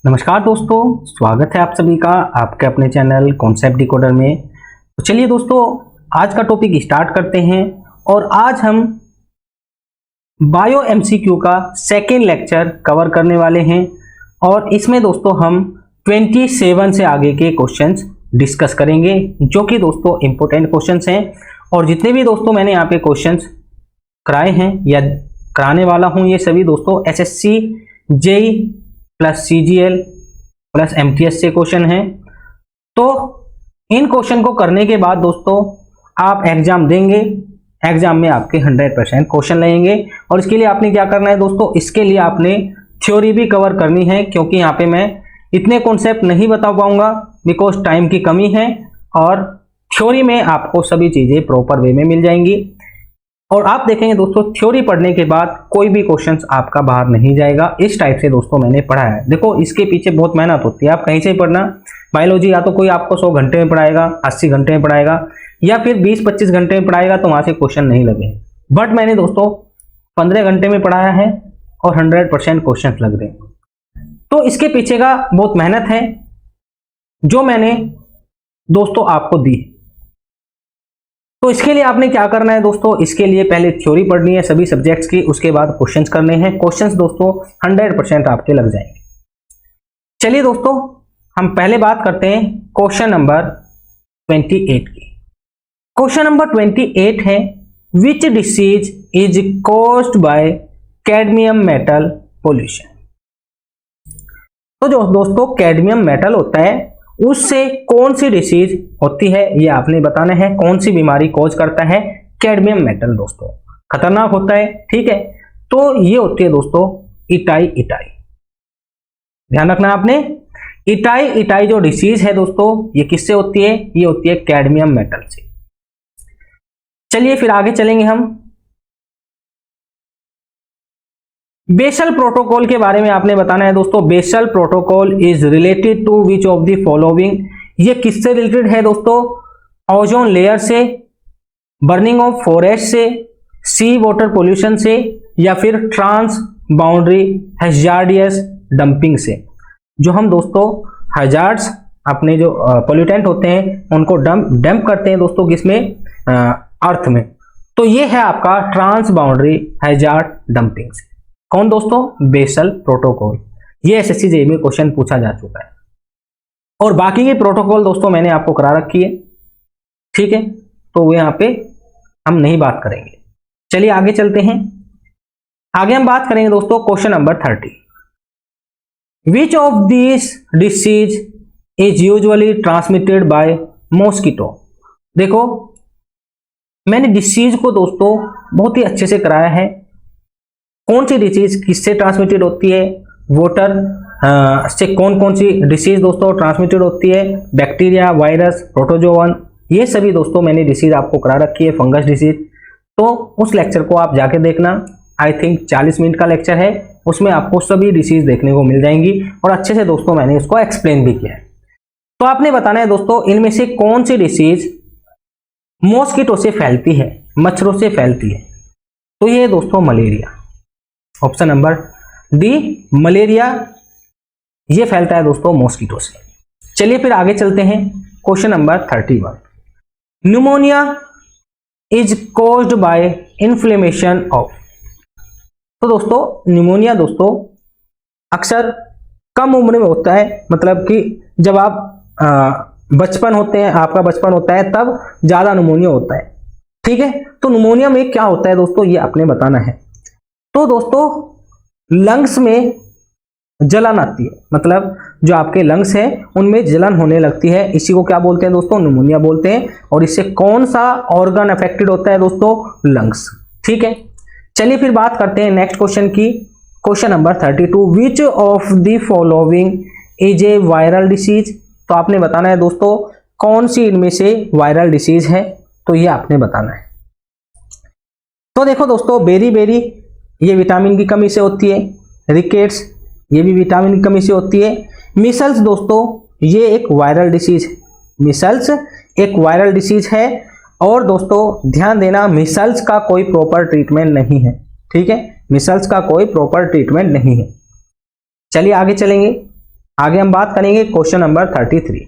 नमस्कार दोस्तों, स्वागत है आप सभी का आपके अपने चैनल कॉन्सेप्ट डिकोडर में। तो चलिए दोस्तों, आज का टॉपिक स्टार्ट करते हैं। और आज हम बायो एमसीक्यू का सेकेंड लेक्चर कवर करने वाले हैं और इसमें दोस्तों हम 27 से आगे के क्वेश्चंस डिस्कस करेंगे, जो कि दोस्तों इंपॉर्टेंट क्वेश्चंस हैं। और जितने भी दोस्तों मैंने यहाँ पे क्वेश्चंस कराए हैं या कराने वाला हूँ, ये सभी दोस्तों SSC, JE plus CGL plus MTS से क्वेश्चन है। तो इन क्वेश्चन को करने के बाद दोस्तों आप एग्जाम देंगे, एग्जाम में आपके 100% क्वेश्चन लगेंगे। और इसके लिए आपने क्या करना है दोस्तों, इसके लिए आपने थ्योरी भी कवर करनी है, क्योंकि यहाँ पे मैं इतने कॉन्सेप्ट नहीं बता पाऊंगा बिकॉज टाइम की कमी है। और थ्योरी में आपको सभी चीजें प्रॉपर वे में मिल जाएंगी। और आप देखेंगे दोस्तों, थ्योरी पढ़ने के बाद कोई भी क्वेश्चंस आपका बाहर नहीं जाएगा। इस टाइप से दोस्तों मैंने पढ़ा है। देखो, इसके पीछे बहुत मेहनत होती है। आप कहीं से पढ़ना, बायोलॉजी या तो कोई आपको 100 घंटे में पढ़ाएगा, 80 घंटे में पढ़ाएगा, या फिर 20-25 घंटे में पढ़ाएगा, तो वहां से क्वेश्चन नहीं लगे। बट मैंने दोस्तों 15 घंटे में पढ़ाया है और 100% क्वेश्चन लग रहे हैं। तो इसके पीछे का बहुत मेहनत है जो मैंने दोस्तों आपको दी। तो इसके लिए आपने क्या करना है दोस्तों, इसके लिए पहले थ्योरी पढ़नी है सभी सब्जेक्ट्स की, उसके बाद क्वेश्चंस करने हैं। क्वेश्चंस दोस्तों 100% आपके लग जाएंगे। चलिए दोस्तों, हम पहले बात करते हैं क्वेश्चन नंबर 28 की। क्वेश्चन नंबर 28 है, which disease is caused by cadmium metal pollution. तो जो दोस्तों कैडमियम मेटल होता है उससे कौन सी डिसीज होती है, ये आपने बताना है। कौन सी बीमारी कॉज करता है कैडमियम मेटल दोस्तों, खतरनाक होता है, ठीक है। तो ये होती है दोस्तों इटाई। ध्यान रखना आपने, इटाई जो डिसीज है दोस्तों, ये किससे होती है, ये होती है कैडमियम मेटल से। चलिए फिर आगे चलेंगे हम। बेसल प्रोटोकॉल के बारे में आपने बताना है दोस्तों। Basel protocol is related to which of the following. ये किससे रिलेटेड है दोस्तों, ओजोन लेयर से, बर्निंग ऑफ फॉरेस्ट से, सी वाटर पोल्यूशन से, या फिर ट्रांस बाउंड्री हैजार्डियस डंपिंग से। जो हम दोस्तों हैजार्ड्स, अपने जो पोल्यूटेंट होते हैं उनको डंप करते हैं दोस्तों, किसमें, अर्थ में। तो ये है आपका ट्रांस बाउंड्री हैजार्ड डंपिंग से। कौन दोस्तों, बेसल प्रोटोकॉल। ये एसएससी जेईई में क्वेश्चन पूछा जा चुका है। और बाकी के प्रोटोकॉल दोस्तों मैंने आपको करा रखी है, ठीक है, तो वो यहाँ पे हम नहीं बात करेंगे। चलिए आगे चलते हैं। आगे हम बात करेंगे दोस्तों question number 30। Which of this disease is usually transmitted by mosquito. देखो, मैंने डिसीज को दोस्तों बहुत ही अच्छे से कराया है। कौन सी डिसीज किससे ट्रांसमिटेड होती है, वाटर से कौन कौन सी डिसीज दोस्तों ट्रांसमिटेड होती है, बैक्टीरिया, वायरस, प्रोटोजोवन, ये सभी दोस्तों मैंने डिसीज आपको करा रखी है, फंगस डिसीज। तो उस लेक्चर को आप जाके देखना, आई थिंक 40 मिनट का लेक्चर है, उसमें आपको सभी डिसीज देखने को मिल जाएंगी और अच्छे से दोस्तों मैंने इसको एक्सप्लेन भी किया है। तो आपने बताना है दोस्तों, इनमें से कौन सी डिसीज मॉस्किटो से फैलती है, मच्छरों से फैलती है। तो ये दोस्तों malaria, option number D, malaria, ये फैलता है दोस्तों मॉस्किटो से। चलिए फिर आगे चलते हैं। Question number 31, pneumonia is caused by inflammation of. तो दोस्तों न्यूमोनिया दोस्तों अक्सर कम उम्र में होता है, मतलब कि जब आप बचपन होते हैं, आपका बचपन होता है, तब ज्यादा न्यूमोनिया होता है, ठीक है। तो न्यूमोनिया में क्या होता है दोस्तों, ये आपने बताना है। तो दोस्तों लंग्स में जलन आती है, मतलब जो आपके लंग्स हैं उनमें जलन होने लगती है, इसी को क्या बोलते हैं दोस्तों, न्यूमोनिया बोलते हैं। और इससे कौन सा ऑर्गन अफेक्टेड होता है दोस्तों, लंग्स, ठीक है। चलिए फिर बात करते हैं नेक्स्ट क्वेश्चन की। Question number 32, which of the following is a viral disease. तो आपने बताना है दोस्तों कौन सी इनमें से वायरल डिसीज है, तो ये आपने बताना है। तो देखो दोस्तों, बेरी ये विटामिन की कमी से होती है, रिकेट्स ये भी विटामिन की कमी से होती है। मिसल्स दोस्तों ये एक वायरल डिसीज है, मिसल्स एक वायरल डिसीज है। और दोस्तों ध्यान देना, मिसल्स का कोई प्रॉपर ट्रीटमेंट नहीं है, ठीक है, मिसल्स का कोई प्रॉपर ट्रीटमेंट नहीं है। चलिए आगे चलेंगे। आगे हम बात करेंगे question number 33।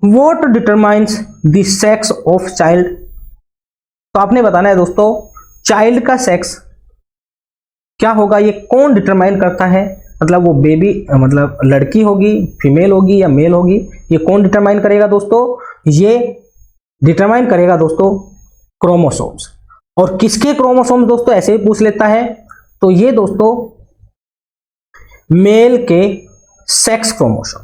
What determines the sex of child. तो आपने बताना है दोस्तों चाइल्ड का सेक्स क्या होगा, ये कौन डिटरमाइन करता है, मतलब वो बेबी मतलब लड़की होगी, फीमेल होगी या मेल होगी, ये कौन डिटरमाइन करेगा दोस्तों, ये डिटरमाइन करेगा दोस्तों क्रोमोसोम्स। और किसके क्रोमोसोम्स दोस्तों, ऐसे ही पूछ लेता है, तो ये दोस्तों मेल के सेक्स क्रोमोसोम।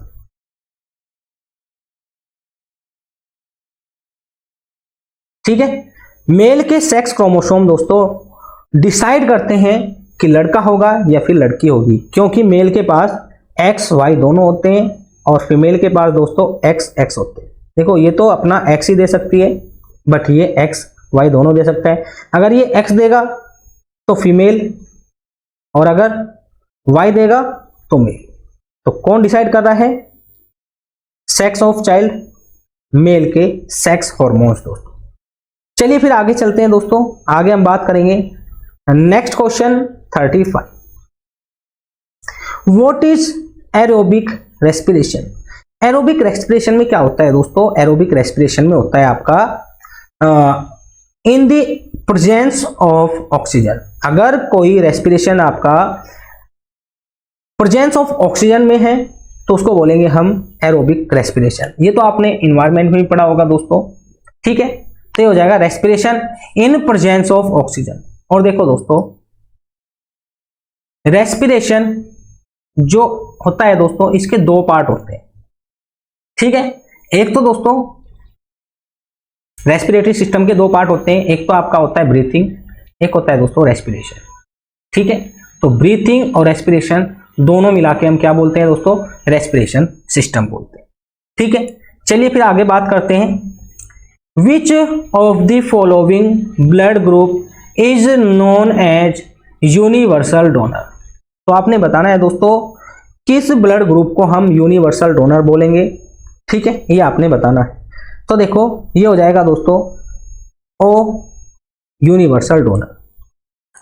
ठीक है, मेल के सेक्स क्रोमोसोम दोस्तों डिसाइड करते हैं कि लड़का होगा या फिर लड़की होगी, क्योंकि मेल के पास एक्स वाई दोनों होते हैं और फीमेल के पास दोस्तों एक्स एक्स होते हैं। देखो ये तो अपना एक्स ही दे सकती है, बट ये एक्स वाई दोनों दे सकता है। अगर ये एक्स देगा तो फीमेल, और अगर वाई देगा तो मेल। तो कौन डिसाइड कर रहा है सेक्स ऑफ चाइल्ड, मेल के सेक्स हॉर्मोन्स दोस्तों। चलिए फिर आगे चलते हैं दोस्तों, आगे हम बात करेंगे next question 35। What is aerobic respiration. Aerobic respiration में क्या होता है दोस्तों, एरोबिक रेस्पिरेशन में होता है आपका in the presence of oxygen. अगर कोई रेस्पिरेशन आपका प्रेजेंस ऑफ ऑक्सीजन में है तो उसको बोलेंगे हम एरोबिक रेस्पिरेशन। ये तो आपने इन्वायरमेंट में भी पढ़ा होगा दोस्तों, ठीक है। तो ये हो जाएगा respiration in presence of oxygen. और देखो दोस्तों रेस्पिरेशन जो होता है दोस्तों इसके दो पार्ट होते हैं, ठीक है। एक तो दोस्तों रेस्पिरेटरी सिस्टम के दो पार्ट होते हैं, एक तो आपका होता है ब्रीथिंग, एक होता है दोस्तों रेस्पिरेशन, ठीक है। तो ब्रीथिंग और रेस्पिरेशन दोनों मिला के हम क्या बोलते हैं दोस्तों, रेस्पिरेशन सिस्टम बोलते हैं, ठीक है। चलिए फिर आगे बात करते हैं, which of the following blood group is known as universal donor. तो आपने बताना है दोस्तों किस ब्लड ग्रुप को हम यूनिवर्सल डोनर बोलेंगे, ठीक है, ये आपने बताना है। तो देखो ये हो जाएगा दोस्तों ओ यूनिवर्सल डोनर,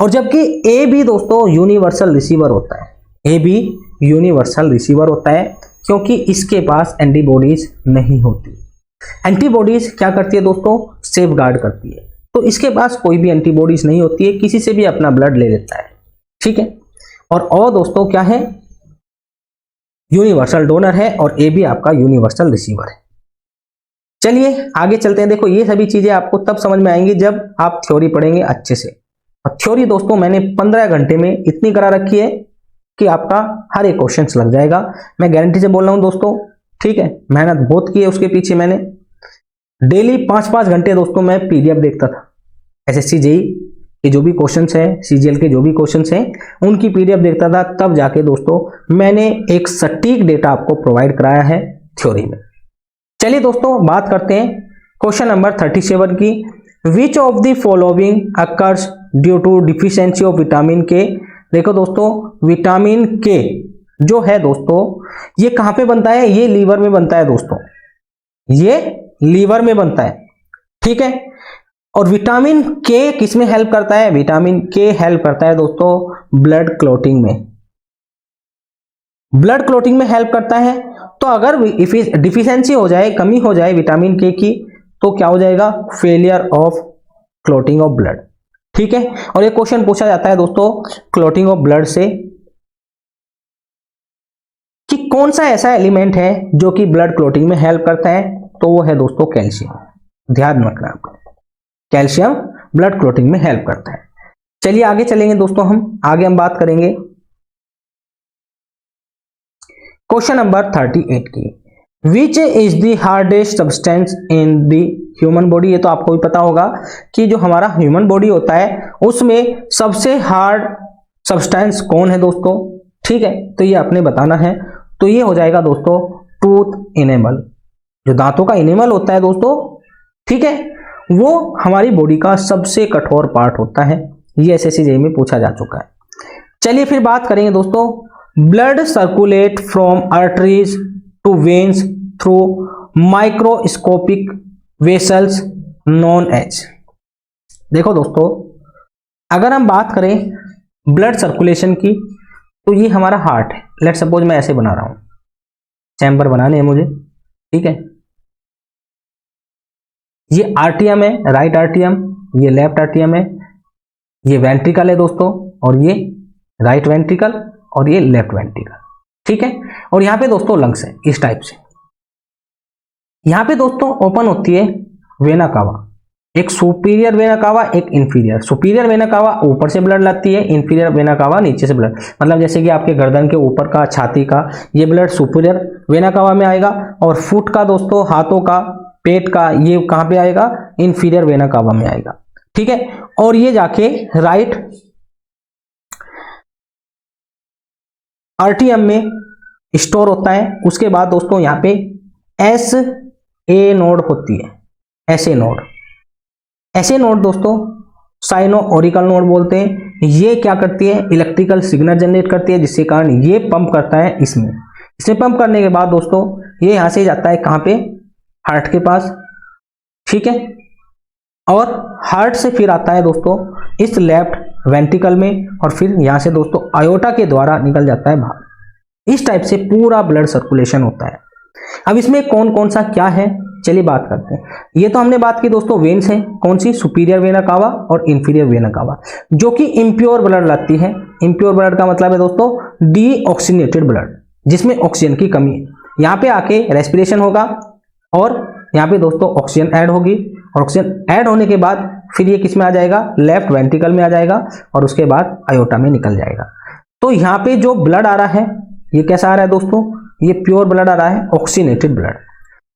और जबकि ए भी दोस्तों यूनिवर्सल रिसीवर होता है, ए भी यूनिवर्सल रिसीवर होता है, क्योंकि इसके पास एंटीबॉडीज नहीं होती। एंटीबॉडीज क्या करती है दोस्तों, सेफ गार्ड करती है, तो इसके पास कोई भी एंटीबॉडीज नहीं होती है, किसी से भी अपना ब्लड ले लेता है, ठीक है। और दोस्तों क्या है, यूनिवर्सल डोनर है, और ए भी आपका यूनिवर्सल रिसीवर है। चलिए आगे चलते हैं। देखो ये सभी चीजें आपको तब समझ में आएंगी जब आप थ्योरी पढ़ेंगे अच्छे से। और थ्योरी दोस्तों मैंने 15 घंटे में इतनी करा रखी है कि आपका हर एक क्वेश्चन लग जाएगा, मैं गारंटी से बोल रहा हूं दोस्तों, ठीक है। मेहनत बहुत की है उसके पीछे, मैंने डेली 5-5 घंटे दोस्तों मैं पीडीएफ देखता था, एसएससी जेई के जो भी क्वेश्चंस हैं, सीजीएल के जो भी क्वेश्चंस हैं उनकी पीडीएफ देखता था, तब जाके दोस्तों मैंने एक सटीक डेटा आपको प्रोवाइड कराया है थ्योरी में। चलिए दोस्तों बात करते हैं क्वेश्चन नंबर 37 की, which of the following occurs due to deficiency of vitamin K. देखो दोस्तों विटामिन के जो है दोस्तों ये कहां पे बनता है, ये लीवर में बनता है दोस्तों, ये लीवर में बनता है, ठीक है। और विटामिन के किस में हेल्प करता है, विटामिन के हेल्प करता है दोस्तों ब्लड क्लॉटिंग में, ब्लड क्लॉटिंग में हेल्प करता है। तो अगर डिफिशियंसी हो जाए, कमी हो जाए विटामिन के की, तो क्या हो जाएगा, failure of clotting of blood, ठीक है। और एक क्वेश्चन पूछा जाता है दोस्तों क्लॉटिंग ऑफ ब्लड से कि कौन सा ऐसा एलिमेंट है जो कि ब्लड क्लॉटिंग में हेल्प करता है, तो वो है दोस्तों कैल्शियम। ध्यान रखना आपको, कैल्शियम ब्लड क्लॉटिंग में हेल्प करता है। चलिए आगे चलेंगे दोस्तों, आगे हम बात करेंगे क्वेश्चन नंबर 38 की, which is the hardest substance in the human body. ये तो आपको भी पता होगा कि जो हमारा ह्यूमन बॉडी होता है उसमें सबसे हार्ड सब्सटेंस कौन है दोस्तों, ठीक है। तो ये आपने बताना है, तो ये हो जाएगा दोस्तों टूथ इनेमल, जो दांतों का इनेमल होता है दोस्तों, ठीक है, वो हमारी बॉडी का सबसे कठोर पार्ट होता है। ये एसएससी जेईई में पूछा जा चुका है। चलिए फिर बात करेंगे दोस्तों, blood circulate from arteries to veins through microscopic vessels known as. देखो दोस्तों अगर हम बात करें ब्लड सर्कुलेशन की, तो ये हमारा हार्ट है, लेट सपोज मैं ऐसे बना रहा हूं, चैम्बर बनाने हैं मुझे, ठीक है। ये आरटीएम है, राइट आरटीएम, ये लेफ्ट आरटीएम है, ये वेंट्रिकल है दोस्तों, और ये राइट वेंट्रिकल और ये लेफ्ट वेंट्रिकल, ठीक है। और यहाँ पे दोस्तों लंग्स है इस टाइप से। यहाँ पे दोस्तों ओपन होती है वेना कावा, एक सुपीरियर वेना कावा, एक इंफीरियर। सुपीरियर वेना कावा ऊपर से ब्लड लाती है, इंफीरियर वेना कावा नीचे से ब्लड, मतलब जैसे कि आपके गर्दन के ऊपर का, छाती का, ये ब्लड सुपीरियर वेना कावा में आएगा, और फुट का दोस्तों, हाथों का, पेट का, ये कहां पे आएगा, इंफीरियर वेना कावा में आएगा, ठीक है। और ये जाके राइट आरटीएम में स्टोर होता है। उसके बाद दोस्तों यहाँ पे एस ए नोड होती है, एस ए नोड, ऐसे नोड दोस्तों साइनो ऑरिकल नोड बोलते हैं। ये क्या करती है, इलेक्ट्रिकल सिग्नल जनरेट करती है, जिसके कारण ये पंप करता है इसमें पंप करने के बाद दोस्तों ये यहां से जाता है कहां पे, हार्ट के पास, ठीक है। और हार्ट से फिर आता है दोस्तों इस लेफ्ट वेंट्रिकल में, और फिर यहां से दोस्तों आयोटा के द्वारा निकल जाता है बाहर। इस टाइप से पूरा ब्लड सर्कुलेशन होता है। अब इसमें कौन कौन सा क्या है, चलिए बात करते हैं। ये तो हमने बात की दोस्तों वेन्स है, कौन सी, सुपीरियर वेना कावा और इंफीरियर वेना कावा, जो कि इम्प्योर ब्लड लाती है। इम्प्योर ब्लड का मतलब है दोस्तों डीऑक्सीजनेटेड ब्लड, जिसमें ऑक्सीजन की कमी है। यहाँ पे आके रेस्पिरेशन होगा और यहाँ पे दोस्तों ऑक्सीजन ऐड होगी, और ऑक्सीजन ऐड होने के बाद फिर ये किस में आ जाएगा, लेफ्ट वेंट्रिकल में आ जाएगा, और उसके बाद आयोटा में निकल जाएगा। तो यहाँ पे जो ब्लड आ रहा है ये कैसा आ रहा है दोस्तों, ये प्योर ब्लड आ रहा है, ऑक्सीजनेटेड ब्लड।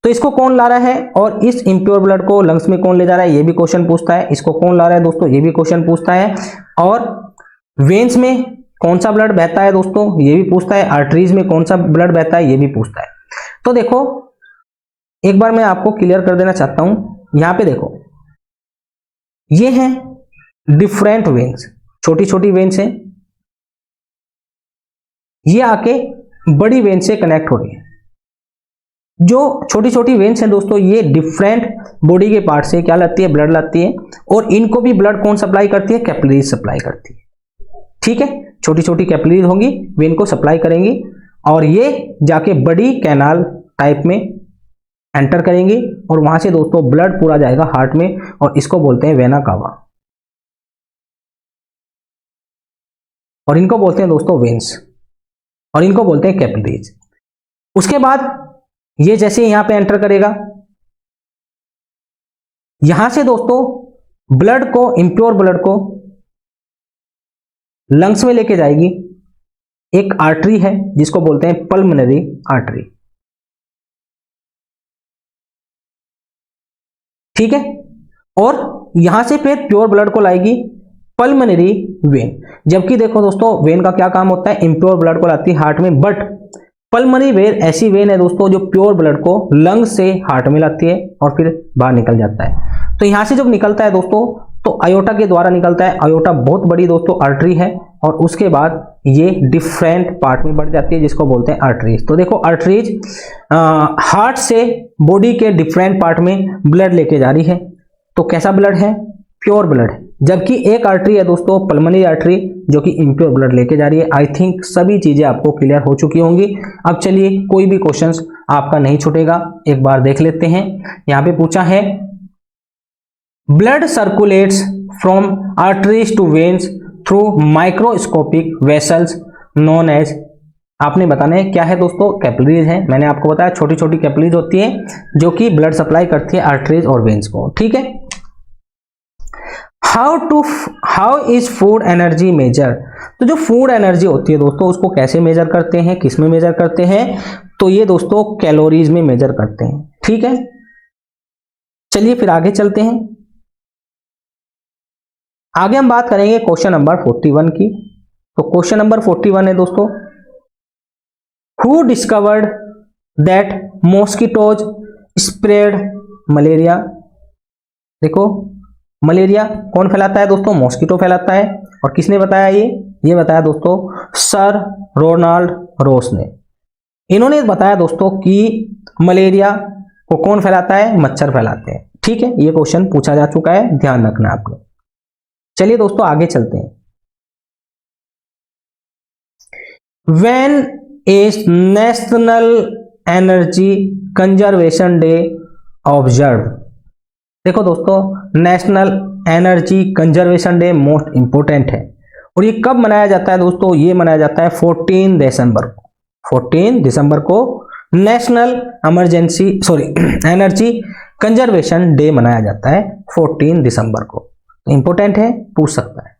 तो इसको कौन ला रहा है, और इस इम्प्योर ब्लड को लंग्स में कौन ले जा रहा है, ये भी क्वेश्चन पूछता है। इसको कौन ला रहा है दोस्तों, ये भी क्वेश्चन पूछता है। और वेन्स में कौन सा ब्लड बहता है दोस्तों, ये भी पूछता है। आर्टरीज में कौन सा ब्लड बहता है, ये भी पूछता है। तो देखो एक बार मैं आपको क्लियर कर देना चाहता हूं। यहां पे देखो ये है डिफरेंट वेन्स, छोटी छोटी वेन्स हैं, ये आके बड़ी वेन से कनेक्ट हो रही है। जो छोटी छोटी वेन्स हैं दोस्तों ये डिफरेंट बॉडी के पार्ट से क्या लाती है, ब्लड लाती है, और इनको भी ब्लड कौन सप्लाई करती है, कैपिलरीज सप्लाई करती है, ठीक है। छोटी छोटी कैपिलरीज होंगी, वेन को सप्लाई करेंगी, और ये जाके बड़ी कैनाल टाइप में एंटर करेंगी, और वहां से दोस्तों ब्लड पूरा जाएगा हार्ट में, और इसको बोलते हैं वेना कावा, और इनको बोलते हैं दोस्तों वेन्स, और इनको बोलते हैं कैपिलरीज। उसके बाद ये जैसे यहां पे एंटर करेगा, यहां से दोस्तों ब्लड को, इंप्योर ब्लड को लंग्स में लेके जाएगी। एक आर्टरी है जिसको बोलते हैं पल्मोनरी आर्टरी, ठीक है। और यहां से फिर प्योर ब्लड को लाएगी पल्मोनरी वेन। जबकि देखो दोस्तों वेन का क्या काम होता है, इंप्योर ब्लड को लाती है हार्ट में, बट पल्मोनरी वेन ऐसी वेन है दोस्तों जो प्योर ब्लड को लंग से हार्ट में लाती है और फिर बाहर निकल जाता है। तो यहां से जब निकलता है दोस्तों तो आयोटा के द्वारा निकलता है। आयोटा बहुत बड़ी दोस्तों आर्टरी है, और उसके बाद ये डिफरेंट पार्ट में बढ़ जाती है जिसको बोलते हैं आर्टरीज। तो देखो आर्टरीज हार्ट से बॉडी के डिफरेंट पार्ट में ब्लड लेके जा रही है। तो कैसा ब्लड है, प्योर ब्लड है। जबकि एक आर्टरी है दोस्तों पल्मोनरी आर्टरी जो कि इम्प्योर ब्लड लेके जा रही है। आई थिंक सभी चीजें आपको क्लियर हो चुकी होंगी। अब चलिए कोई भी क्वेश्चंस आपका नहीं छूटेगा, एक बार देख लेते हैं। यहां पे पूछा है blood circulates from arteries to veins through microscopic vessels known as, आपने बताना है क्या है दोस्तों, कैपिलरीज है। मैंने आपको बताया छोटी छोटी कैपिलरीज होती है जो कि ब्लड सप्लाई करती है आर्टरीज और वेन्स को, ठीक है। How is food energy measure, तो जो फूड एनर्जी होती है दोस्तों उसको कैसे मेजर करते हैं, किस में मेजर करते हैं, तो ये दोस्तों कैलोरीज में मेजर करते हैं, ठीक है। चलिए फिर आगे चलते हैं। आगे हम बात करेंगे क्वेश्चन नंबर 41 की। तो क्वेश्चन नंबर 41 है दोस्तों, who discovered that mosquitoes spread malaria. देखो मलेरिया कौन फैलाता है दोस्तों, मॉस्किटो फैलाता है। और किसने बताया ये बताया दोस्तों सर रोनाल्ड रोस ने। इन्होंने बताया दोस्तों कि मलेरिया को कौन फैलाता है, मच्छर फैलाते हैं, ठीक है। ये क्वेश्चन पूछा जा चुका है, ध्यान रखना आपको। चलिए दोस्तों आगे चलते हैं। When is national energy conservation day observe. देखो दोस्तों, national energy conservation day most important है और ये कब मनाया जाता है दोस्तों? ये मनाया जाता है 14 दिसंबर को। 14 दिसंबर को नेशनल एनर्जी कंजर्वेशन डे मनाया जाता है 14 दिसंबर को। इंपोर्टेंट है, पूछ सकता है।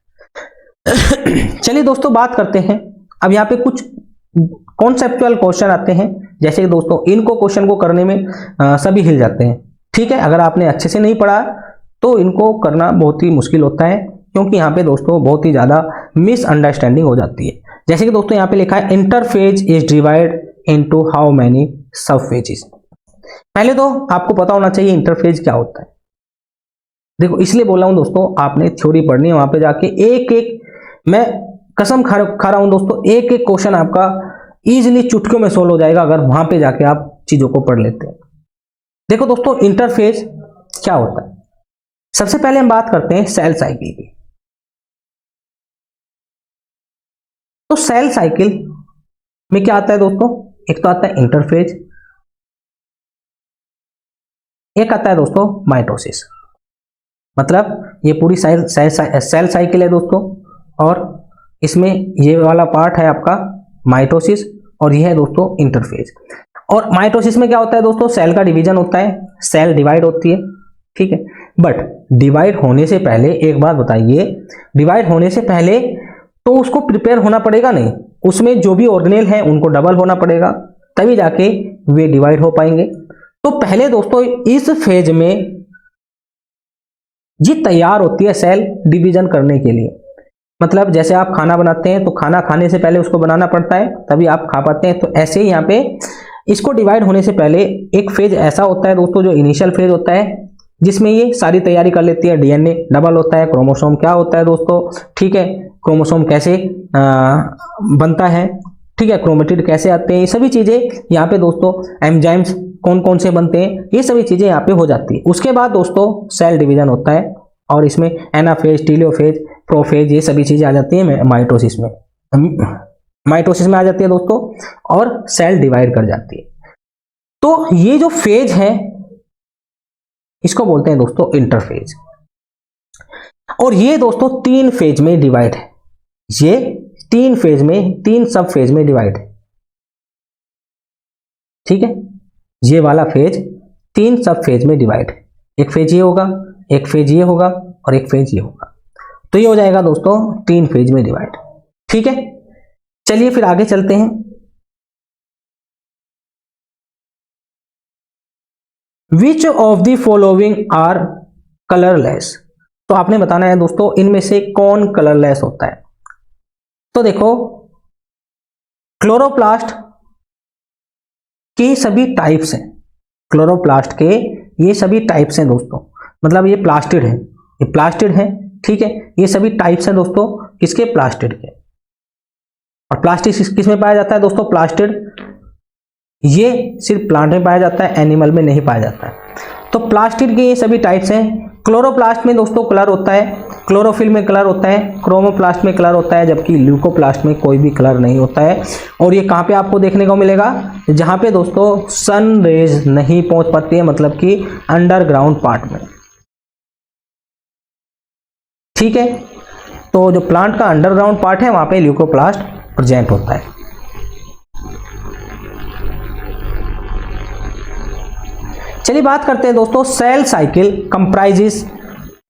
चलिए दोस्तों, बात करते हैं अब यहाँ पे कुछ कॉन्सेप्चुअल क्वेश्चन आते हैं। जैसे कि दोस्तों, इनको क्वेश्चन को करने में सभी हिल जाते हैं। ठीक है, अगर आपने अच्छे से नहीं पढ़ा तो इनको करना बहुत ही मुश्किल होता है, क्योंकि यहाँ पे दोस्तों बहुत ही ज्यादा मिसअंडरस्टैंडिंग हो जाती है। जैसे कि दोस्तों यहाँ पे लिखा है interphase is divide into how many सब फेजेस। पहले तो आपको पता होना चाहिए इंटरफेज क्या होता है। देखो, इसलिए बोल रहा हूं दोस्तों, आपने थ्योरी पढ़नी है, वहां पे जाके एक एक, मैं कसम खा रहा हूं दोस्तों, एक एक क्वेश्चन आपका इजीली चुटकियों में सोल्व हो जाएगा अगर वहां पे जाके आप चीजों को पढ़ लेते हैं। देखो दोस्तों, इंटरफेज क्या होता है? सबसे पहले हम बात करते हैं सेल साइकिल की। तो सेल साइकिल में क्या आता है दोस्तों? एक तो आता है इंटरफेज, एक आता है दोस्तों माइटोसिस। मतलब ये पूरी सेल साइकिल है दोस्तों, और इसमें ये वाला पार्ट है आपका माइटोसिस और ये है दोस्तों इंटरफेज। और माइटोसिस में क्या होता है दोस्तों? सेल का डिवीजन होता है, सेल डिवाइड होती है। ठीक है, बट डिवाइड होने से पहले एक बात बताइए, डिवाइड होने से पहले तो उसको प्रिपेयर होना पड़ेगा नहीं, उसमें जो भी ऑर्गेनेल है उनको डबल होना पड़ेगा, तभी जाके वे डिवाइड हो पाएंगे। तो पहले दोस्तों इस फेज में ये तैयार होती है सेल डिवीजन करने के लिए। मतलब जैसे आप खाना बनाते हैं तो खाना खाने से पहले उसको बनाना पड़ता है, तभी आप खा पाते हैं। तो ऐसे ही यहाँ पे इसको डिवाइड होने से पहले एक फेज ऐसा होता है दोस्तों, जो इनिशियल फेज होता है, जिसमें ये सारी तैयारी कर लेती है। डीएनए डबल होता है, क्रोमोसोम क्या होता है दोस्तों, ठीक है, क्रोमोसोम कैसे बनता है, ठीक है, क्रोमेटिड कैसे आते हैं, ये सभी चीजें यहाँ पे दोस्तों, एंजाइम्स कौन कौन से बनते हैं, ये सभी चीजें यहाँ पे हो जाती है। उसके बाद दोस्तों सेल डिवीजन होता है और इसमें एनाफेज, टीलोफेज, प्रोफेज, ये सभी चीजें आ जाती है माइटोसिस में। माइटोसिस में आ जाती है दोस्तों और सेल डिवाइड कर जाती है। तो ये जो फेज है इसको बोलते हैं दोस्तों इंटरफेज। और ये दोस्तों 3 फेज में डिवाइड है, ये 3 फेज में, 3 सब फेज में डिवाइड है। ठीक है, ये वाला फेज 3 सब फेज में डिवाइड है। एक फेज ये होगा, एक फेज ये होगा और एक फेज ये होगा। तो ये हो जाएगा दोस्तों 3 फेज में डिवाइड। ठीक है, चलिए फिर आगे चलते हैं। Which of the following are colourless. तो आपने बताना है दोस्तों इनमें से कौन कलरलेस होता है। तो देखो, क्लोरोप्लास्ट के सभी टाइप्स हैं, क्लोरोप्लास्ट के ये सभी टाइप्स हैं दोस्तों, मतलब ये प्लास्टिड है, ये प्लास्टिड है। ठीक है, ये सभी टाइप्स हैं दोस्तों किसके? प्लास्टिड के। और प्लास्टिड किस में पाया जाता है दोस्तों? प्लास्टिड ये सिर्फ प्लांट में पाया जाता है, एनिमल में नहीं पाया जाता है। तो प्लास्टिड के ये सभी टाइप्स हैं। क्लोरोप्लास्ट में दोस्तों कलर होता है, क्लोरोफिल में कलर होता है, क्रोमोप्लास्ट में कलर होता है, जबकि ल्यूकोप्लास्ट में कोई भी कलर नहीं होता है। और ये कहाँ पे आपको देखने को मिलेगा? जहाँ पे दोस्तों सन रेज नहीं पहुंच पाती है, मतलब कि अंडरग्राउंड पार्ट में। ठीक है, तो जो प्लांट का अंडरग्राउंड पार्ट है वहां पे ल्यूकोप्लास्ट प्रेजेंट होता है। चलिए बात करते हैं दोस्तों, cell cycle comprises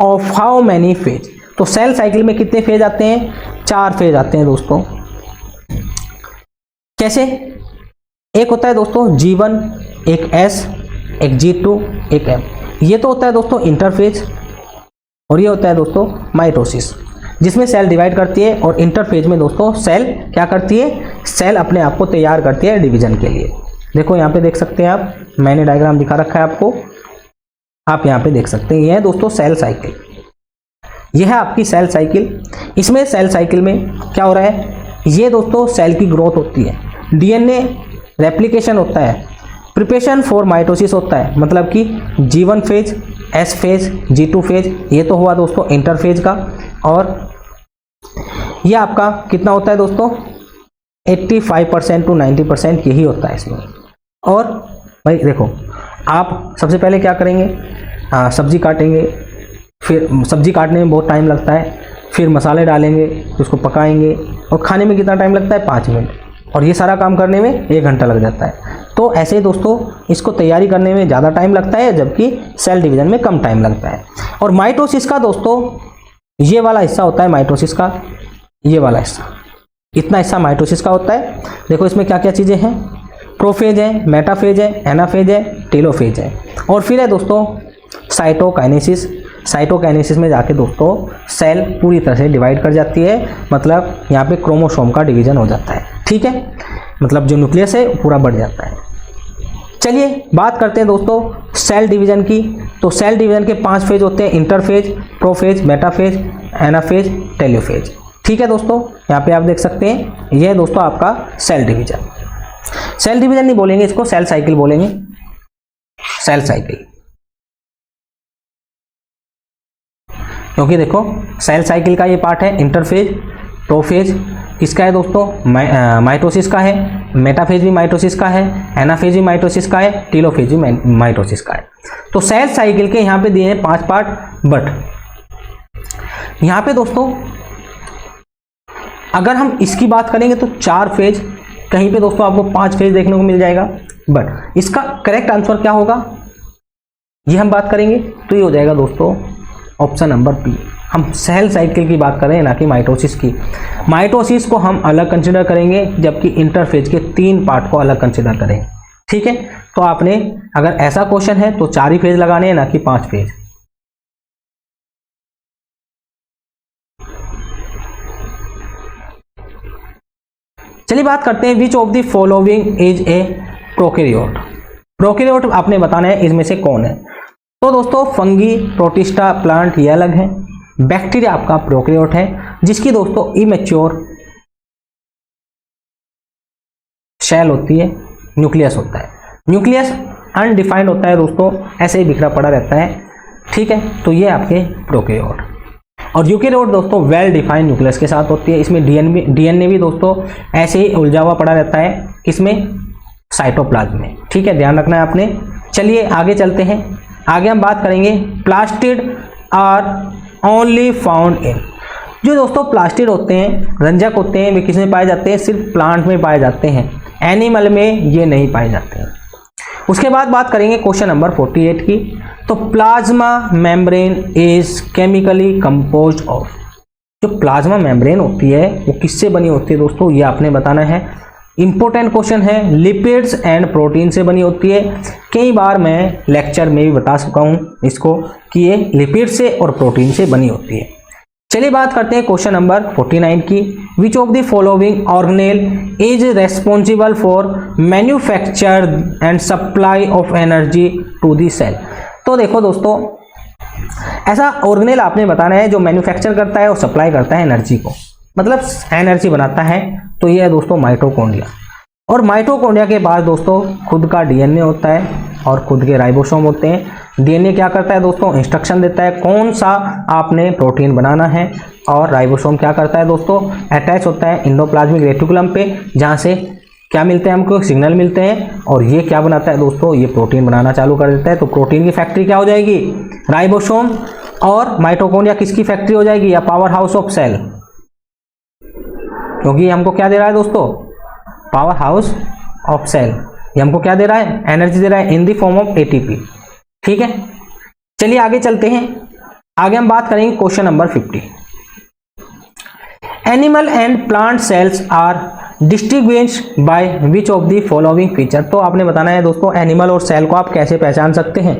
of how many phase. तो सेल साइकिल में कितने फेज आते हैं? 4 फेज आते हैं दोस्तों। कैसे? एक होता है दोस्तों G1, एक S, एक G2, एक M। ये तो होता है दोस्तों इंटरफेज, और ये होता है दोस्तों माइटोसिस, जिसमें सेल डिवाइड करती है। और इंटरफेज में दोस्तों सेल क्या करती है? सेल अपने आप को तैयार करती है डिवीजन के लिए। देखो यहाँ पे देख सकते हैं आप, मैंने डायग्राम दिखा रखा है आपको, आप यहाँ पे देख सकते हैं। यह है दोस्तों सेल साइकिल, यह है आपकी सेल साइकिल। इसमें सेल साइकिल में क्या हो रहा है? ये दोस्तों सेल की ग्रोथ होती है, डीएनए रेप्लिकेशन होता है, प्रिपरेशन फॉर माइटोसिस होता है, मतलब कि G1 phase, S phase, G2 phase, ये तो हुआ दोस्तों इंटरफेज का। और ये आपका कितना होता है दोस्तों? 85% to 90% यही होता है इसमें। और भाई देखो, आप सबसे पहले क्या करेंगे, सब्जी काटेंगे, फिर सब्जी काटने में बहुत टाइम लगता है, फिर मसाले डालेंगे, उसको पकाएंगे, और खाने में कितना टाइम लगता है, 5 मिनट, और ये सारा काम करने में 1 घंटा लग जाता है। तो ऐसे ही दोस्तों इसको तैयारी करने में ज़्यादा टाइम लगता है, जबकि सेल डिवीज़न में कम टाइम लगता है। और माइटोसिस का दोस्तों ये वाला हिस्सा होता है, माइटोसिस का ये वाला हिस्सा, इतना हिस्सा माइटोसिस का होता है। देखो इसमें क्या क्या चीज़ें हैं, प्रोफेज है, मेटाफेज है, एनाफेज है, टेलोफेज है, और फिर है दोस्तों साइटोकाइनेसिस। साइटोकाइनेसिस में जाके दोस्तों सेल पूरी तरह से डिवाइड कर जाती है, मतलब यहाँ पे क्रोमोसोम का डिवीज़न हो जाता है, ठीक है, मतलब जो न्यूक्लियस है पूरा बढ़ जाता है। चलिए बात करते हैं दोस्तों सेल डिवीज़न की। तो सेल डिवीज़न के 5 फेज होते हैं, interphase, prophase, metaphase, anaphase, telophase, ठीक है दोस्तों। यहाँ पे आप देख सकते हैं, यह है दोस्तों आपका सेल डिवीज़न। सेल डिवीज़न नहीं बोलेंगे इसको, सेल साइकिल बोलेंगे, सेल साइकिल, क्योंकि देखो सेल साइकिल का ये पार्ट है इंटरफेज, प्रोफेज किसका है दोस्तों, माइटोसिस का है, मेटाफेज भी माइटोसिस का है, एनाफेज भी माइटोसिस का है, टेलोफेज भी माइटोसिस का है। तो सेल साइकिल के यहाँ पे दिए हैं 5 पार्ट, बट यहाँ पे दोस्तों अगर हम इसकी बात करेंगे तो 4 फेज, कहीं पे दोस्तों आपको 5 फेज देखने को मिल जाएगा, बट इसका करेक्ट आंसर क्या होगा ये हम बात करेंगे, तो ये हो जाएगा दोस्तों ऑप्शन नंबर बी। हम सेल साइकिल की बात करें ना कि माइटोसिस की। माइटोसिस को हम अलग कंसिडर करेंगे, जबकि इंटरफेज के 3 पार्ट को अलग कंसिडर करेंगे, ठीक है। तो आपने अगर ऐसा क्वेश्चन है तो 4 ही फेज लगाने हैं, ना कि 5 फेज। चलिए बात करते हैं which of the following is a prokaryote. Prokaryote आपने बताना है इसमें से कौन है। तो दोस्तों फंगी, प्रोटिस्टा, प्लांट ये अलग है। बैक्टीरिया आपका प्रोकैरियोट है, जिसकी दोस्तों इमेच्योर शेल होती है, न्यूक्लियस होता है। न्यूक्लियस अनडिफाइंड होता है दोस्तों, ऐसे ही बिखरा पड़ा रहता है, ठीक है। तो ये आपके प्रोकैरियोट। और यूकैरियोट दोस्तों वेल डिफाइंड न्यूक्लियस के साथ होती है। इसमें डीएनए भी दोस्तों ऐसे ही उलझा हुआ पड़ा रहता है, किसमें, साइटोप्लाज्म में, ठीक है, ध्यान रखना है आपने। चलिए आगे चलते हैं। आगे हम बात करेंगे plastid are only found in. जो दोस्तों प्लास्टिड होते हैं, रंजक होते हैं, वे किस में पाए जाते हैं, सिर्फ प्लांट में पाए जाते हैं, एनिमल में ये नहीं पाए जाते हैं। उसके बाद बात करेंगे क्वेश्चन नंबर 48 की। तो plasma membrane is chemically composed of. जो प्लाज्मा मेम्ब्रेन होती है वो किससे बनी होती है दोस्तों, ये आपने बताना है। इंपॉर्टेंट क्वेश्चन है, लिपिड्स एंड प्रोटीन से बनी होती है। कई बार मैं लेक्चर में भी बता चुका हूं इसको कि ये लिपिड से और प्रोटीन से बनी होती है। चलिए बात करते हैं क्वेश्चन नंबर 49 की। Which of the following organelle is responsible for manufacture and supply of energy to the cell. तो देखो दोस्तों ऐसा ऑर्गेनेल आपने बताना है जो मैन्युफैक्चर करता है और सप्लाई करता है एनर्जी को, मतलब एनर्जी बनाता है। तो ये है दोस्तों माइटोकॉन्ड्रिया। और माइटोकॉन्ड्रिया के बाद दोस्तों खुद का डीएनए होता है और खुद के राइबोसोम होते हैं। डीएनए क्या करता है दोस्तों, इंस्ट्रक्शन देता है कौन सा आपने प्रोटीन बनाना है, और राइबोसोम क्या करता है दोस्तों, अटैच होता है एंडोप्लाज्मिक रेटिकुलम पे, जहाँ से क्या मिलते हैं, हमको सिग्नल मिलते हैं, और ये क्या बनाता है दोस्तों, ये प्रोटीन बनाना चालू कर देता है। तो प्रोटीन की फैक्ट्री क्या हो जाएगी, राइबोसोम। और माइटोकॉन्ड्रिया किसकी फैक्ट्री हो जाएगी, या पावर हाउस ऑफ सेल, क्योंकि हमको क्या दे रहा है दोस्तों, पावर हाउस ऑफ सेल। ये हमको क्या दे रहा है, एनर्जी दे रहा है in the form of ATP, ठीक है। चलिए आगे चलते हैं। आगे हम बात करेंगे question number 50। Animal and plant cells are distinguished by which of the following feature. तो आपने बताना है दोस्तों एनिमल और सेल को आप कैसे पहचान सकते हैं।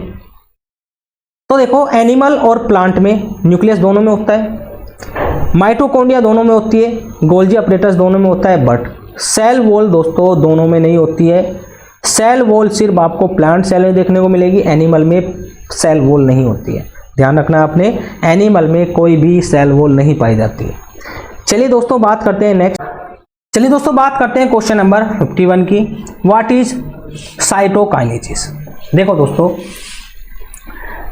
तो देखो एनिमल और प्लांट में न्यूक्लियस दोनों में होता है, माइटोकॉन्ड्रिया दोनों में होती है, गोल्जी अपरेटस दोनों में होता है, बट सेल वॉल दोस्तों दोनों में नहीं होती है। सेल वॉल सिर्फ आपको प्लांट सेल में देखने को मिलेगी, एनिमल में सेल वॉल नहीं होती है, ध्यान रखना आपने, एनिमल में कोई भी सेल वॉल नहीं पाई जाती है। चलिए दोस्तों बात करते हैं नेक्स्ट। चलिए दोस्तों बात करते हैं क्वेश्चन नंबर 51 की। What is cytokinesis. देखो दोस्तों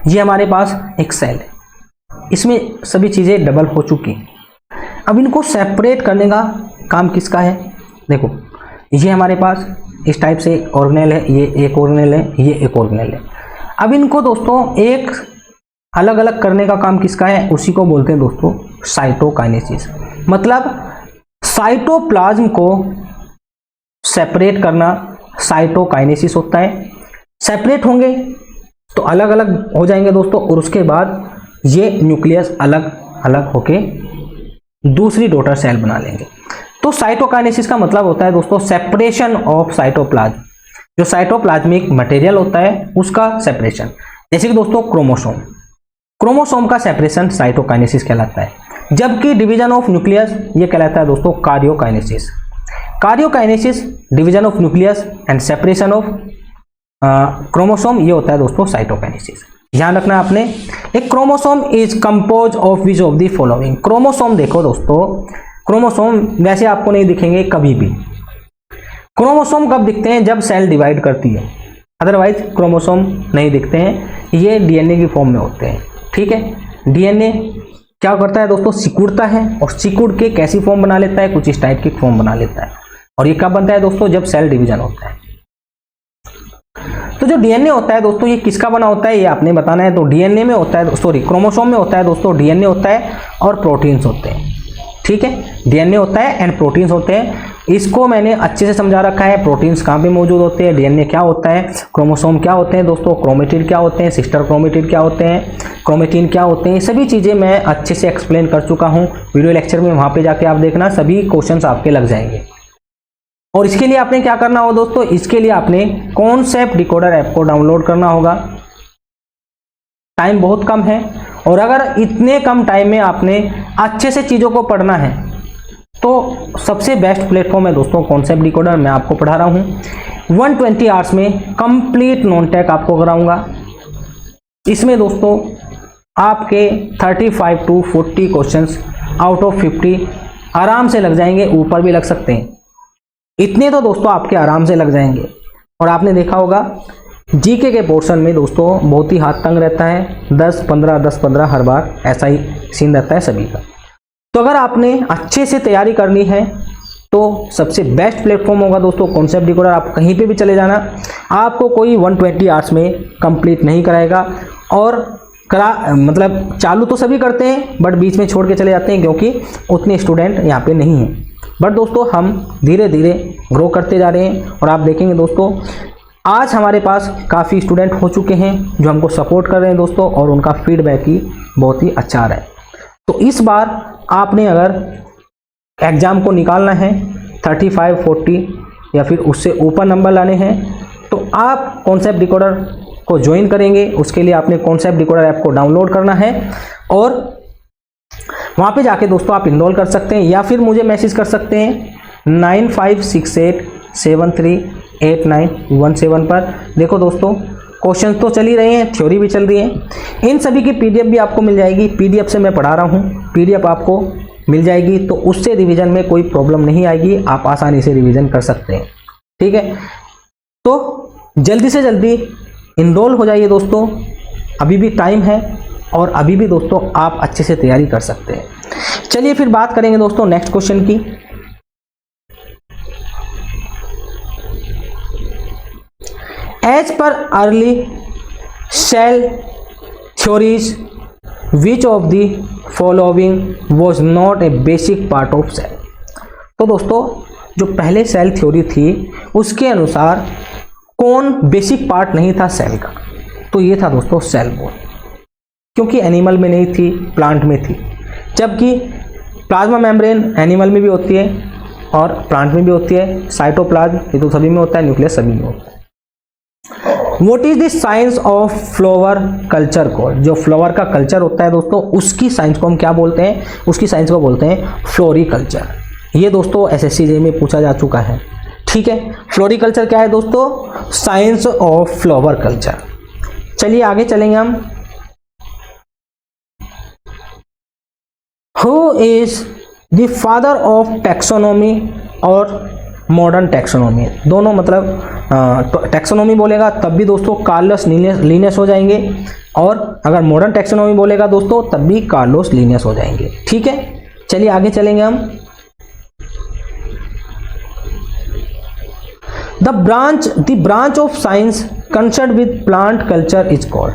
ये हमारे पास एक सेल है, इसमें सभी चीज़ें डबल हो चुकी हैं। अब इनको सेपरेट करने का काम किसका है, देखो ये हमारे पास इस टाइप से ऑर्गेनेल है, ये एक ऑर्गेनेल है, ये एक ऑर्गेनेल है। अब इनको दोस्तों एक अलग अलग करने का काम किसका है, उसी को बोलते हैं दोस्तों साइटोकाइनेसिस। मतलब साइटोप्लाज्म को सेपरेट करना साइटोकाइनेसिस होता है। सेपरेट होंगे तो अलग अलग हो जाएंगे दोस्तों, और उसके बाद ये न्यूक्लियस अलग अलग होके दूसरी डॉटर सेल बना लेंगे। तो साइटोकाइनेसिस का मतलब होता है दोस्तों सेपरेशन ऑफ साइटोप्लाज्म, जो साइटोप्लाज्मिक मटेरियल होता है उसका सेपरेशन। जैसे कि दोस्तों क्रोमोसोम का सेपरेशन साइटोकाइनेसिस कहलाता है, जबकि डिवीजन ऑफ न्यूक्लियस ये कहलाता है दोस्तों karyokinesis. Karyokinesis division of nucleus and separation of chromosome ये होता है दोस्तों साइटोकाइनेसिस। ध्यान रखना आपने। एक chromosome is compose of which of the following. Chromosome देखो दोस्तों, क्रोमोसोम वैसे आपको नहीं दिखेंगे कभी भी। क्रोमोसोम कब दिखते हैं, जब सेल डिवाइड करती है, अदरवाइज क्रोमोसोम नहीं दिखते हैं। ये डीएनए की फॉर्म में होते हैं, ठीक है। डीएनए क्या करता है दोस्तों, सिकुड़ता है, और सिकुड़ के कैसी फॉर्म बना लेता है, कुछ इस टाइप की फॉर्म बना लेता है। और ये कब बनता है दोस्तों, जब सेल डिवीजन होता है। तो जो डीएनए होता है दोस्तों ये किसका बना होता है, ये आपने बताना है। तो डीएनए में होता है, सॉरी क्रोमोसोम में होता है दोस्तों डीएनए होता है और प्रोटीन्स होते हैं, ठीक है। डीएनए होता है एंड प्रोटीन्स होते हैं। इसको मैंने अच्छे से समझा रखा है, प्रोटीन्स कहाँ पे मौजूद होते हैं, डीएनए क्या होता है, क्रोमोसोम क्या होते हैं दोस्तों, क्रोमेटिड क्या होते हैं, सिस्टर क्रोमेटिड क्या होते हैं, क्रोमेटिन क्या होते हैं, सभी चीज़ें मैं अच्छे से एक्सप्लेन कर चुका हूँ वीडियो लेक्चर में। वहाँ पे जाके आप देखना, सभी क्वेश्चंस आपके लग जाएंगे। और इसके लिए आपने क्या करना होगा दोस्तों, इसके लिए आपने कॉन्सेप्ट डिकोडर ऐप को डाउनलोड करना होगा। टाइम बहुत कम है, और अगर इतने कम टाइम में आपने अच्छे से चीज़ों को पढ़ना है तो सबसे बेस्ट प्लेटफॉर्म है दोस्तों कॉन्सेप्ट डिकोडर। मैं आपको पढ़ा रहा हूँ 120 आवर्स में कंप्लीट नॉन टेक आपको कराऊंगा। इसमें दोस्तों आपके 35 to 40 क्वेश्चंस आउट ऑफ 50 आराम से लग जाएंगे, ऊपर भी लग सकते हैं। इतने तो दोस्तों आपके आराम से लग जाएंगे। और आपने देखा होगा जीके के पोर्शन में दोस्तों बहुत ही हाथ तंग रहता है, 10-15 हर बार ऐसा ही सीन रहता है सभी का। तो अगर आपने अच्छे से तैयारी करनी है तो सबसे बेस्ट प्लेटफॉर्म होगा दोस्तों कॉन्सेप्ट डिकोडर। आप कहीं पे भी चले जाना, आपको कोई 120 आवर्स में कंप्लीट नहीं कराएगा। और मतलब चालू तो सभी करते हैं, बट बीच में छोड़ के चले जाते हैं क्योंकि उतने स्टूडेंट यहाँ पे नहीं हैं। बट दोस्तों हम धीरे धीरे ग्रो करते जा रहे हैं, और आप देखेंगे दोस्तों आज हमारे पास काफ़ी स्टूडेंट हो चुके हैं जो हमको सपोर्ट कर रहे हैं दोस्तों, और उनका फीडबैक ही बहुत ही अच्छा आ रहा है। तो इस बार आपने अगर एग्ज़ाम को निकालना है 35-40 या फिर उससे ऊपर नंबर लाने हैं तो आप कॉन्सेप्ट डिकोडर को ज्वाइन करेंगे। उसके लिए आपने कॉन्सेप्ट डिकोडर ऐप को डाउनलोड करना है, और वहाँ पे जाके दोस्तों आप इनरोल कर सकते हैं, या फिर मुझे मैसेज कर सकते हैं 9568738917 पर। देखो दोस्तों क्वेश्चन तो चल ही रहे हैं, थ्योरी भी चल रही है, इन सभी की पीडीएफ भी आपको मिल जाएगी। पीडीएफ से मैं पढ़ा रहा हूँ, पीडीएफ आपको मिल जाएगी, तो उससे रिवीजन में कोई प्रॉब्लम नहीं आएगी, आप आसानी से रिवीजन कर सकते हैं, ठीक है। तो जल्दी से जल्दी इनरोल हो जाइए दोस्तों, अभी भी टाइम है, और अभी भी दोस्तों आप अच्छे से तैयारी कर सकते हैं। चलिए फिर बात करेंगे दोस्तों नेक्स्ट क्वेश्चन की। As per early cell theories which of the following was not a basic part of cell. तो दोस्तों जो पहले सेल थ्योरी थी उसके अनुसार कौन बेसिक पार्ट नहीं था सेल का, तो ये था दोस्तों सेल वॉल, क्योंकि एनिमल में नहीं थी, प्लांट में थी। जबकि प्लाज्मा मेम्ब्रेन एनिमल में भी होती है और प्लांट में भी होती है, साइटोप्लाज्म ये तो सभी में होता है, न्यूक्लियस सभी में होता है। What is the science of flower culture को, जो फ्लावर का कल्चर होता है दोस्तों उसकी साइंस को हम क्या बोलते हैं, उसकी साइंस को बोलते हैं फ्लोरिकल्चर। ये दोस्तों एसएससी में पूछा जा चुका है, ठीक है। फ्लोरिकल्चर क्या है दोस्तों, साइंस ऑफ फ्लावर कल्चर। चलिए आगे चलेंगे हम। Who is the father of taxonomy और मॉडर्न टैक्सोनॉमी, दोनों मतलब टैक्सोनॉमी बोलेगा तब भी दोस्तों कार्लोस लिनियस हो जाएंगे, और अगर मॉडर्न टैक्सोनॉमी बोलेगा दोस्तों तब भी कार्लोस लिनियस हो जाएंगे, ठीक है। चलिए आगे चलेंगे हम। The branch of science concern with plant culture is called.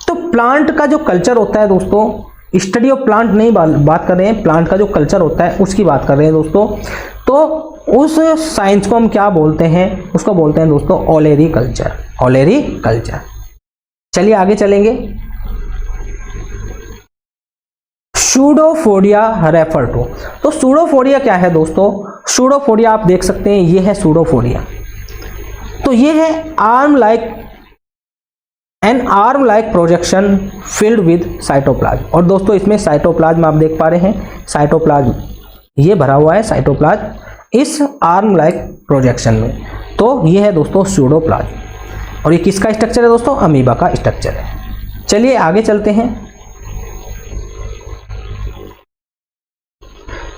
तो प्लांट का जो कल्चर होता है दोस्तों, स्टडी ऑफ प्लांट नहीं बात कर रहे हैं, प्लांट का जो कल्चर होता है उसकी बात कर रहे हैं दोस्तों। तो उस साइंस को हम क्या बोलते हैं, उसको बोलते हैं दोस्तों ओलेरी कल्चर, ओलेरी कल्चर। चलिए आगे चलेंगे। सूडोफोडिया रेफर टू। तो सूडोफोडिया क्या है दोस्तों? सूडोफोडिया आप देख सकते हैं, ये है सूडोफोडिया। तो ये है arm like projection filled with cytoplasm. और दोस्तों इसमें साइटोप्लाज्म आप देख पा रहे हैं, साइटोप्लाज्म ये भरा हुआ है, साइटोप्लाज्म इस आर्म लाइक प्रोजेक्शन में। तो ये है दोस्तों सूडोप्लाज्म। और ये किसका स्ट्रक्चर है दोस्तों? अमीबा का स्ट्रक्चर है। चलिए आगे चलते हैं।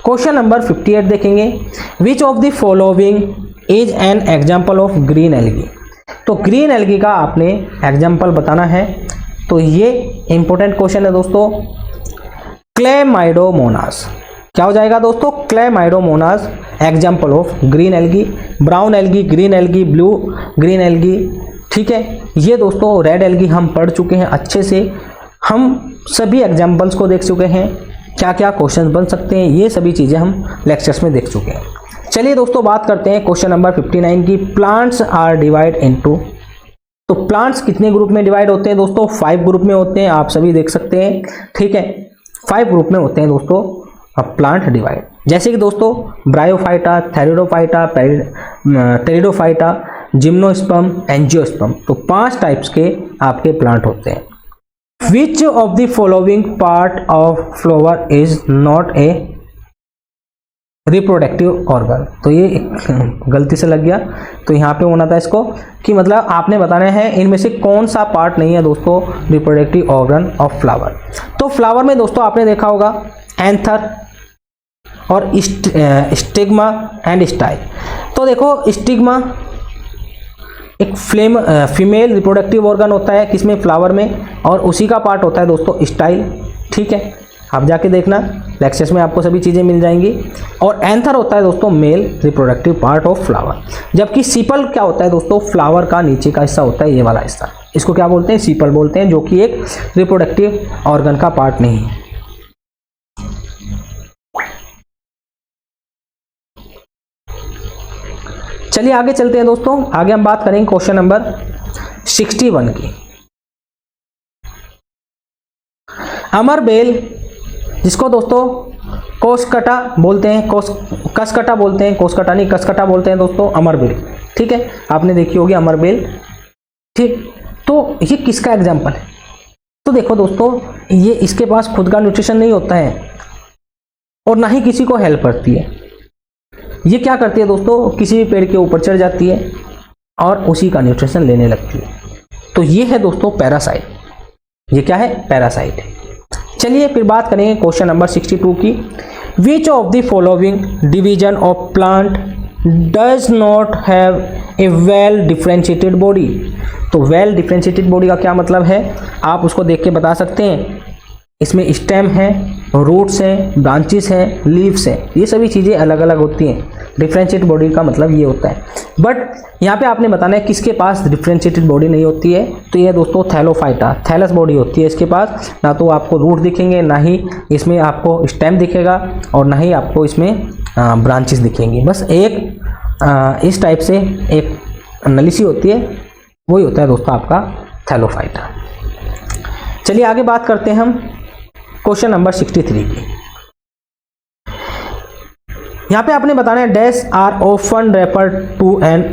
क्वेश्चन नंबर 58 देखेंगे। विच of the following is an example of green algae. तो ग्रीन एल्गी का आपने एग्जाम्पल बताना है। तो ये इंपॉर्टेंट क्वेश्चन है दोस्तों। क्लेमाइडोमोनास क्या हो जाएगा दोस्तों? Chlamydomonas example of green algae, brown algae, green algae, blue green algae. ठीक है, ये दोस्तों रेड एल्गी हम पढ़ चुके हैं अच्छे से, हम सभी एग्जाम्पल्स को देख चुके हैं, क्या क्या क्वेश्चन बन सकते हैं ये सभी चीज़ें हम लेक्चर्स में देख चुके हैं। चलिए दोस्तों बात करते हैं क्वेश्चन नंबर 59 की। Plants are divide into. तो प्लांट्स कितने ग्रुप में डिवाइड होते हैं दोस्तों? 5 ग्रुप में होते हैं, आप सभी देख सकते हैं। ठीक है, 5 ग्रुप में होते हैं दोस्तों अब प्लांट डिवाइड। जैसे कि दोस्तों ब्रायोफाइटा, थैरिडोफाइटा, टेरिडोफाइटा, जिम्नोस्पर्म, एंजियोस्पर्म। तो 5 टाइप्स के आपके प्लांट होते हैं। Which of the following part of flower is not a reproductive organ? तो ये गलती से लग गया, तो यहाँ पे होना था इसको कि मतलब आपने बताना है इनमें से कौन सा पार्ट नहीं है दोस्तों रिप्रोडक्टिव ऑर्गन ऑफ फ्लावर। तो फ्लावर में दोस्तों आपने देखा होगा एंथर और स्टिग्मा एंड स्टाइल। तो देखो स्टिग्मा एक फीमेल रिप्रोडक्टिव ऑर्गन होता है किसमें? फ्लावर में, और उसी का पार्ट होता है दोस्तों स्टाइल। ठीक है, आप जाके देखना लेक्चर्स में आपको सभी चीज़ें मिल जाएंगी। और एंथर होता है दोस्तों male reproductive part of flower. जबकि सीपल क्या होता है दोस्तों? फ्लावर का नीचे का हिस्सा होता है ये वाला हिस्सा, इसको क्या बोलते हैं? सीपल बोलते हैं, जो कि एक रिप्रोडक्टिव ऑर्गन का पार्ट नहीं है। चलिए आगे चलते हैं दोस्तों। आगे हम बात करेंगे क्वेश्चन नंबर 61 की। अमरबेल, जिसको दोस्तों कोसकटा बोलते हैं, कसकटा बोलते हैं, कोसकटा नहीं कसकटा बोलते हैं दोस्तों, अमरबेल। ठीक है, आपने देखी होगी अमरबेल। ठीक, तो ये किसका एग्जाम्पल है? तो देखो दोस्तों ये इसके पास खुद का न्यूट्रिशन नहीं होता है और ना ही किसी को हेल्प करती है। ये क्या करती है दोस्तों? किसी भी पेड़ के ऊपर चढ़ जाती है और उसी का न्यूट्रिशन लेने लगती है। तो ये है दोस्तों पैरासाइट। ये क्या है? पैरासाइट। चलिए फिर बात करेंगे क्वेश्चन नंबर 62 की। Which of the following division of plant does not have a well differentiated body. तो वेल डिफरेंशिएटेड बॉडी का क्या मतलब है? आप उसको देख के बता सकते हैं। इसमें स्टेम है, रूट्स हैं, ब्रांचेस हैं, लीव्स हैं, ये सभी चीज़ें अलग अलग होती हैं। डिफरेंशिएटेड बॉडी का मतलब ये होता है। बट यहाँ पे आपने बताना है किसके पास डिफरेंशिएटेड बॉडी नहीं होती है। तो ये दोस्तों थैलोफाइटा, थैलस बॉडी होती है इसके पास। ना तो आपको रूट दिखेंगे, ना ही इसमें आपको स्टेम दिखेगा, और ना ही आपको इसमें ब्रांचेस दिखेंगी। बस एक इस टाइप से एक नली होती है, वही होता है दोस्तों आपका थैलोफाइटा। चलिए आगे बात करते हैं हम क्वेश्चन नंबर 63 की। यहाँ पे आपने बताना है dash are often refer to an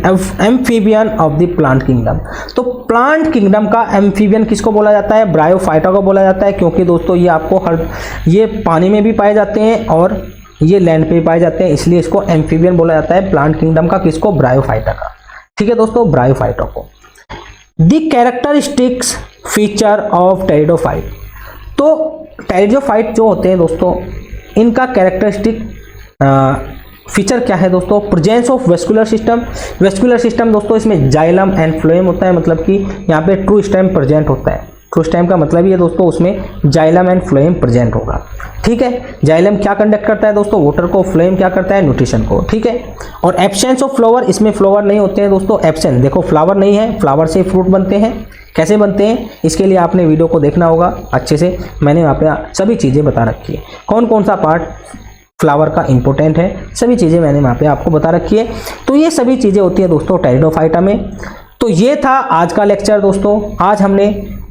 amphibian of the plant kingdom. तो प्लांट किंगडम का एम्फीबियन किसको बोला जाता है? ब्रायोफाइटा को बोला जाता है, क्योंकि दोस्तों ये आपको ये पानी में भी पाए जाते हैं और ये लैंड पे पाए जाते हैं, इसलिए इसको एम्फीबियन बोला जाता है प्लांट किंगडम का। किसको? ब्रायोफाइटा का। ठीक है दोस्तों, ब्रायोफाइटा को। The characteristics feature of pteridophyte. तो टेरिडोफाइट जो होते हैं दोस्तों, इनका कैरेक्टरिस्टिक फीचर क्या है दोस्तों? Presence of vascular system. Vascular system दोस्तों इसमें जाइलम एंड फ्लोएम होता है, मतलब कि यहाँ पे ट्रू स्टेम प्रेजेंट होता है। फ्लोस्टेम का मतलब ही है दोस्तों उसमें जाइलम एंड फ्लोएम प्रेजेंट होगा। ठीक है, जाइलम क्या कंडक्ट करता है दोस्तों, वाटर को, फ्लोएम क्या करता है, न्यूट्रिशन को। ठीक है, और एब्सेंस ऑफ फ्लावर, इसमें फ्लावर नहीं होते हैं दोस्तों, एब्सेंस, देखो फ्लावर नहीं है, फ्लावर से फ्रूट बनते हैं। कैसे बनते हैं, इसके लिए आपने वीडियो को देखना होगा अच्छे से, मैंने यहाँ पे सभी चीज़ें बता रखी है, कौन कौन सा पार्ट फ्लावर का इंपॉर्टेंट है, सभी चीज़ें मैंने वहाँ पे आपको बता रखी है। तो ये सभी चीज़ें होती है दोस्तों टेरिडोफाइटा में। तो ये था आज का लेक्चर दोस्तों। आज हमने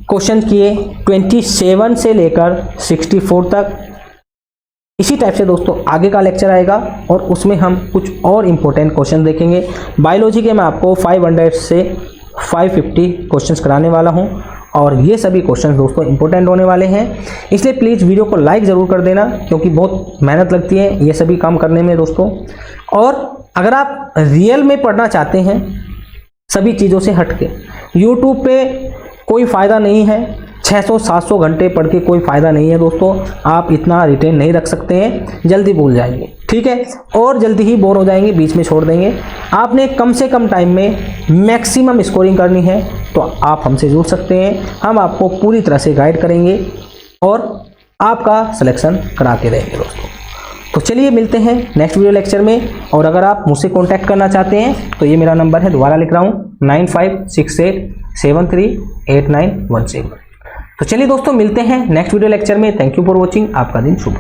क्वेश्चन किए 27 से लेकर 64 तक। इसी टाइप से दोस्तों आगे का लेक्चर आएगा और उसमें हम कुछ और इम्पोर्टेंट क्वेश्चन देखेंगे। बायोलॉजी के मैं आपको 500 से 550 क्वेश्चंस कराने वाला हूं और ये सभी क्वेश्चंस दोस्तों इंपॉर्टेंट होने वाले हैं, इसलिए प्लीज़ वीडियो को लाइक ज़रूर कर देना, क्योंकि बहुत मेहनत लगती है ये सभी काम करने में दोस्तों। और अगर आप रियल में पढ़ना चाहते हैं सभी चीज़ों से हटके, यूट्यूब पे कोई फ़ायदा नहीं है, 600-700 घंटे पढ़ के कोई फ़ायदा नहीं है दोस्तों, आप इतना रिटेन नहीं रख सकते हैं, जल्दी भूल जाएंगे। ठीक है, और जल्दी ही बोर हो जाएंगे, बीच में छोड़ देंगे। आपने कम से कम टाइम में मैक्सिमम स्कोरिंग करनी है तो आप हमसे जुड़ सकते हैं, हम आपको पूरी तरह से गाइड करेंगे और आपका सिलेक्शन करा के देंगे दोस्तों। तो चलिए मिलते हैं नेक्स्ट वीडियो लेक्चर में। और अगर आप मुझसे कांटेक्ट करना चाहते हैं तो ये मेरा नंबर है, दोबारा लिख रहा हूँ 9568738917। तो चलिए दोस्तों मिलते हैं नेक्स्ट वीडियो लेक्चर में। थैंक यू फॉर वॉचिंग, आपका दिन शुभ।